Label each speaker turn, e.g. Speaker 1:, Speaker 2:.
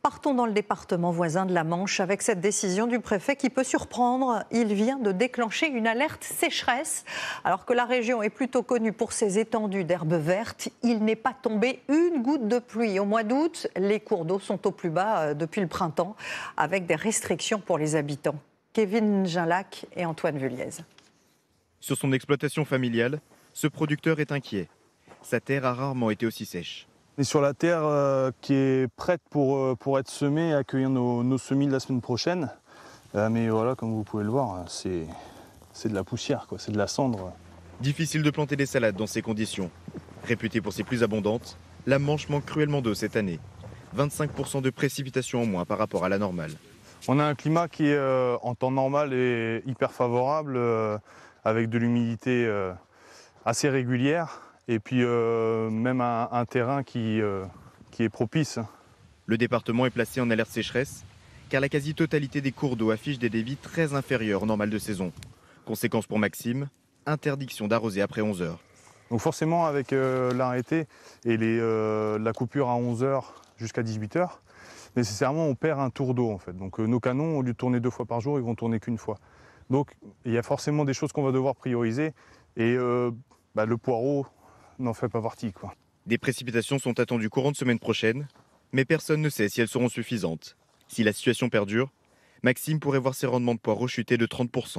Speaker 1: Partons dans le département voisin de la Manche avec cette décision du préfet qui peut surprendre. Il vient de déclencher une alerte sécheresse. Alors que la région est plutôt connue pour ses étendues d'herbes vertes, il n'est pas tombé une goutte de pluie. Au mois d'août, les cours d'eau sont au plus bas depuis le printemps avec des restrictions pour les habitants. Kevin Ginlac et Antoine Vulliez.
Speaker 2: Sur son exploitation familiale, ce producteur est inquiet. Sa terre a rarement été aussi sèche.
Speaker 3: On est sur la terre qui est prête pour être semée et accueillir nos semis de la semaine prochaine. Mais voilà, comme vous pouvez le voir, c'est de la poussière, quoi, c'est de la cendre.
Speaker 2: Difficile de planter des salades dans ces conditions. Réputée pour ses plus abondantes, la Manche manque cruellement d'eau cette année. 25% de précipitations en moins par rapport à la normale.
Speaker 3: On a un climat qui est en temps normal et hyper favorable, avec de l'humidité assez régulière. Et puis même un terrain qui est propice.
Speaker 2: Le département est placé en alerte sécheresse car la quasi-totalité des cours d'eau affiche des débits très inférieurs au normal de saison. Conséquence pour Maxime, interdiction d'arroser après 11 heures.
Speaker 3: Donc forcément avec l'arrêté et la coupure à 11 heures jusqu'à 18 heures, nécessairement on perd un tour d'eau en fait. Donc nos canons, au lieu de tourner 2 fois par jour, ils vont tourner qu'une fois. Donc il y a forcément des choses qu'on va devoir prioriser et le poireau n'en fait pas partie, quoi.
Speaker 2: Des précipitations sont attendues courant de semaine prochaine, mais personne ne sait si elles seront suffisantes. Si la situation perdure, Maxime pourrait voir ses rendements de poireaux chuter de 30%.